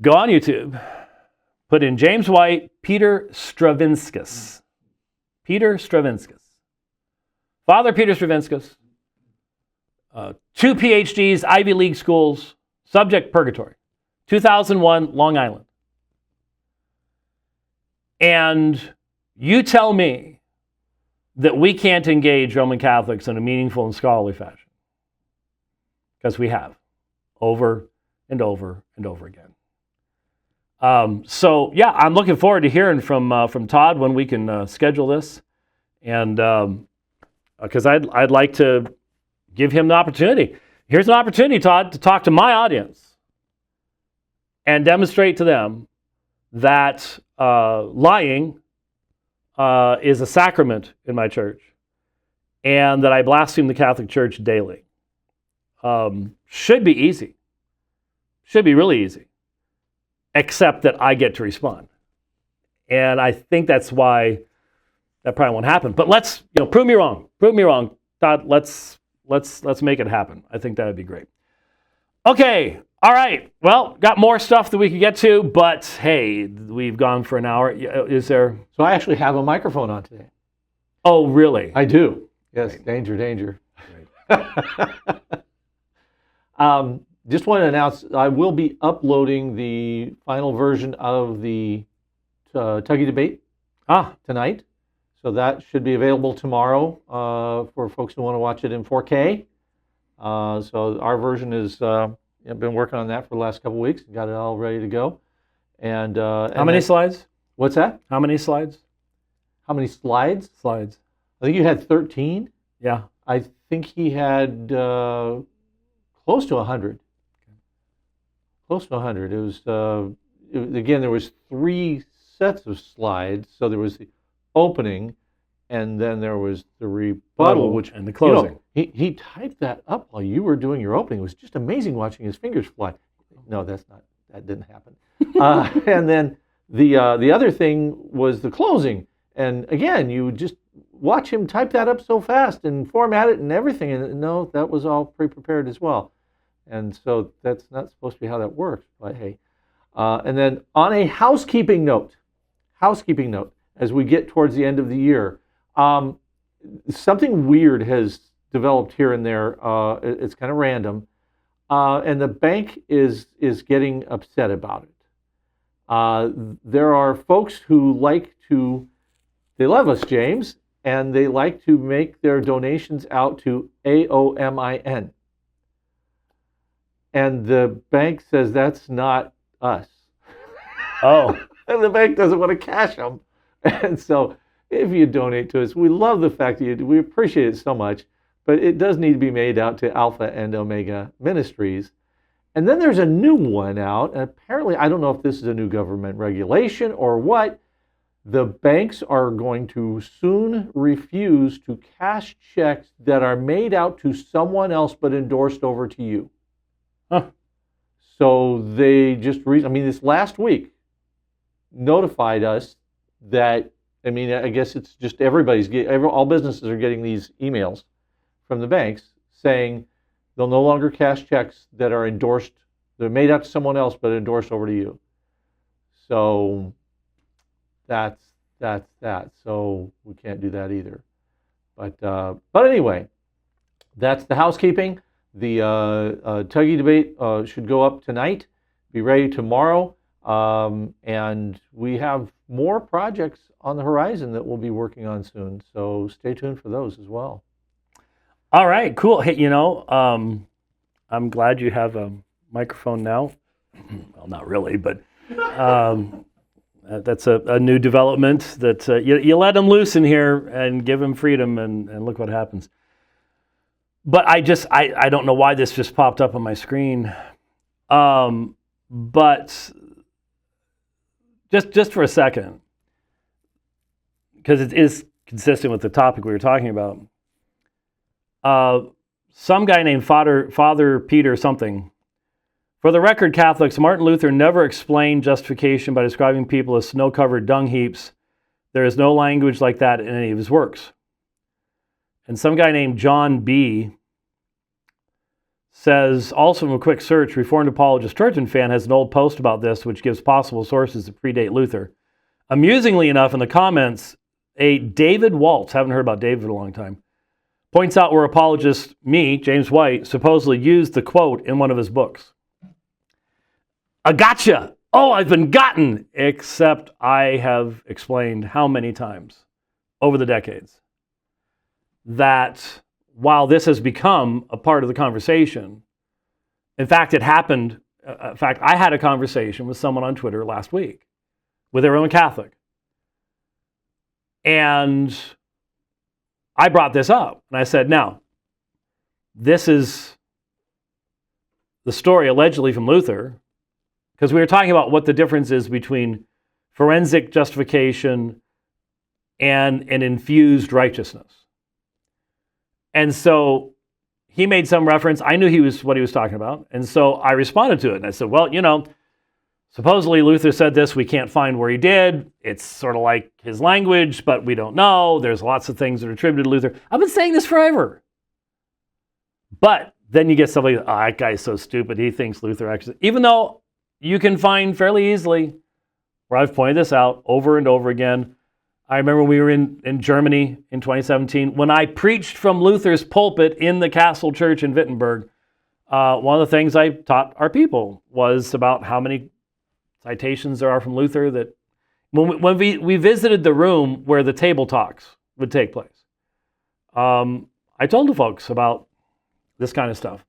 Go on YouTube, put in James White, Peter Stravinskas. Peter Stravinskas. Father Peter Stravinskas. 2 PhDs, Ivy League schools, subject purgatory. 2001, Long Island. And you tell me that we can't engage Roman Catholics in a meaningful and scholarly fashion. Because we have, over and over and over again. So yeah, I'm looking forward to hearing from Todd when we can schedule this, and because I'd like to give him the opportunity. Here's an opportunity, Todd, to talk to my audience and demonstrate to them that lying is a sacrament in my church, and that I blaspheme the Catholic Church daily. Should be easy. Should be really easy. Except that I get to respond. And I think that's why that probably won't happen. But let's, prove me wrong. Prove me wrong. Todd, let's make it happen. I think that would be great. Okay. All right. Well, got more stuff that we could get to, but hey, we've gone for an hour. Is there? So I actually have a microphone on today. Oh, really? I do. Yes. Right. Danger. Right. Just want to announce I will be uploading the final version of the Tuggy debate tonight. So that should be available tomorrow for folks who want to watch it in 4K. So our version is, I've been working on that for the last couple of weeks. Got it all ready to go. And how many slides? What's that? How many slides? How many slides? Slides. I think you had 13. Yeah. I think he had close to 100. Close to 100. It was, again, there was 3 sets of slides. So there was the opening, and then there was the rebuttal, which, and the closing. He typed that up while you were doing your opening. It was just amazing watching his fingers fly. No, that didn't happen. And then the other thing was the closing. And again, you just watch him type that up so fast and format it and everything. And no, that was all pre-prepared as well. And so that's not supposed to be how that works, but hey. And then on a housekeeping note, as we get towards the end of the year, something weird has developed here and there. It's kind of random. And the bank is getting upset about it. There are folks who they love us, James, and they like to make their donations out to AOMIN. And the bank says that's not us. Oh. And the bank doesn't want to cash them. And so if you donate to us, we love the fact that we appreciate it so much, but it does need to be made out to Alpha and Omega Ministries. And then there's a new one out, and apparently, I don't know if this is a new government regulation or what, the banks are going to soon refuse to cash checks that are made out to someone else but endorsed over to you. Huh. So they just, this last week notified us that, I guess it's just all businesses are getting these emails from the banks saying they'll no longer cash checks that are endorsed, they're made out to someone else but endorsed over to you. So that's that. So we can't do that either. But anyway, that's the housekeeping. The Tuggy debate should go up tonight, be ready tomorrow, and we have more projects on the horizon that we'll be working on soon. So stay tuned for those as well. All right, cool. Hey, I'm glad you have a microphone now. Well, not really, but that's a new development that you let them loose in here and give them freedom, and look what happens. But I don't know why this just popped up on my screen. But just for a second, because it is consistent with the topic we were talking about. Some guy named Father Peter something. For the record, Catholics, Martin Luther never explained justification by describing people as snow-covered dung heaps. There is no language like that in any of his works. And some guy named John B. says, also from a quick search, Reformed Apologist Turton fan has an old post about this, which gives possible sources that predate Luther. Amusingly enough, in the comments, a David Waltz, haven't heard about David in a long time, points out where apologist, me, James White, supposedly used the quote in one of his books. A gotcha! Oh, I've been gotten! Except I have explained how many times over the decades that while this has become a part of the conversation, in fact, it happened. In fact, I had a conversation with someone on Twitter last week with a Roman Catholic. And I brought this up. And I said, now, this is the story allegedly from Luther, because we were talking about what the difference is between forensic justification and an infused righteousness. And so he made some reference. I knew what he was talking about. And so I responded to it. And I said, well, supposedly Luther said this. We can't find where he did. It's sort of like his language, but we don't know. There's lots of things that are attributed to Luther. I've been saying this forever. But then you get somebody, that guy's so stupid. He thinks Luther actually, even though you can find fairly easily where I've pointed this out over and over again. I remember we were in Germany in 2017 when I preached from Luther's pulpit in the Castle Church in Wittenberg. One of the things I taught our people was about how many citations there are from Luther. That when we visited the room where the table talks would take place, I told the folks about this kind of stuff.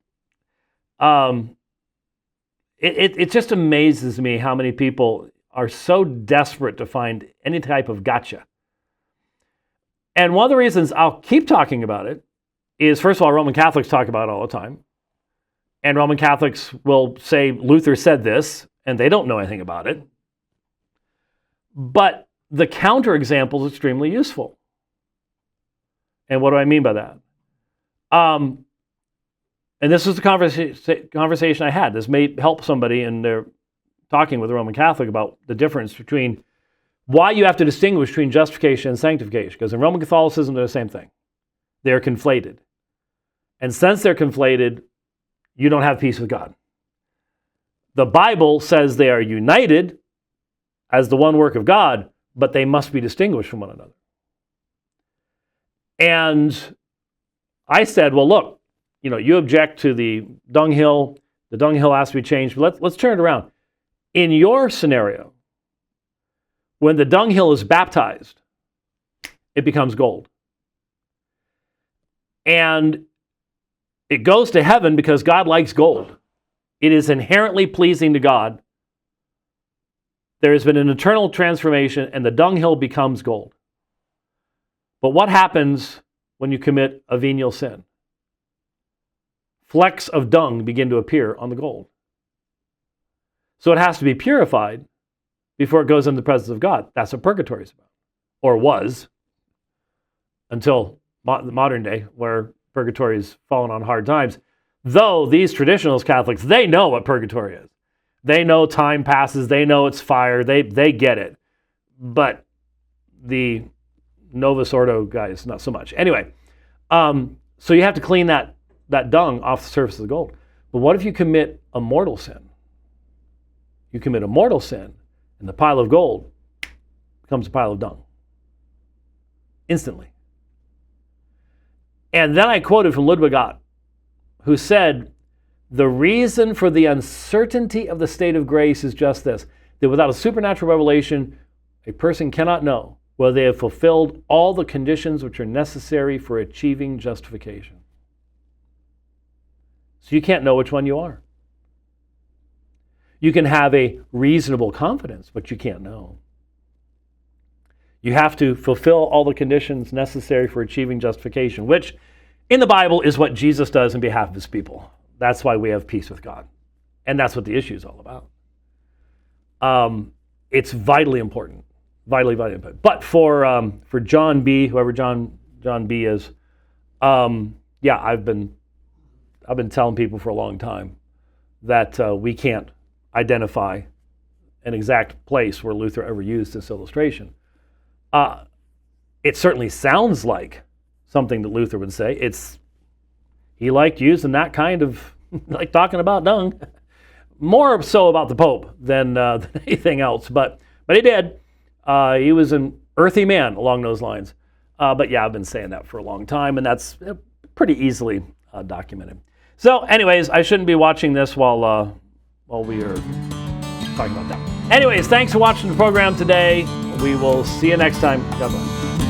It just amazes me how many people are so desperate to find any type of gotcha. And one of the reasons I'll keep talking about it is, first of all, Roman Catholics talk about it all the time. And Roman Catholics will say, Luther said this, and they don't know anything about it. But the counterexample is extremely useful. And what do I mean by that? And this was the conversation I had. This may help somebody in their talking with a Roman Catholic about the difference between why you have to distinguish between justification and sanctification. Because in Roman Catholicism, they're the same thing. They're conflated. And since they're conflated, you don't have peace with God. The Bible says they are united as the one work of God, but they must be distinguished from one another. And I said, well, look, you object to the dunghill has to be changed, but let's turn it around. In your scenario, when the dunghill is baptized, it becomes gold. And it goes to heaven because God likes gold. It is inherently pleasing to God. There has been an eternal transformation, and the dunghill becomes gold. But what happens when you commit a venial sin? Flecks of dung begin to appear on the gold. So it has to be purified before it goes into the presence of God. That's what purgatory is about, or was, until the modern day, where purgatory has fallen on hard times. Though these traditionalist Catholics, they know what purgatory is. They know time passes. They know it's fire. They get it. But the Novus Ordo guys, not so much. Anyway, so you have to clean that dung off the surface of the gold. But what if you commit a mortal sin? You commit a mortal sin, and the pile of gold becomes a pile of dung. Instantly. And then I quoted from Ludwig Ott, who said, the reason for the uncertainty of the state of grace is just this, that without a supernatural revelation, a person cannot know whether they have fulfilled all the conditions which are necessary for achieving justification. So you can't know which one you are. You can have a reasonable confidence, but you can't know. You have to fulfill all the conditions necessary for achieving justification, which in the Bible is what Jesus does in behalf of his people. That's why we have peace with God. And that's what the issue is all about. It's vitally important. Vitally important. But for John B., whoever John B. is, I've been telling people for a long time that we can't identify an exact place where Luther ever used this illustration. It certainly sounds like something that Luther would say. He liked using that kind of, like talking about dung, more so about the Pope than anything else. But he did. He was an earthy man along those lines. But yeah, I've been saying that for a long time, and that's pretty easily documented. So anyways, I shouldn't be watching this while we are talking about that. Anyways, thanks for watching the program today. We will see you next time. God bless.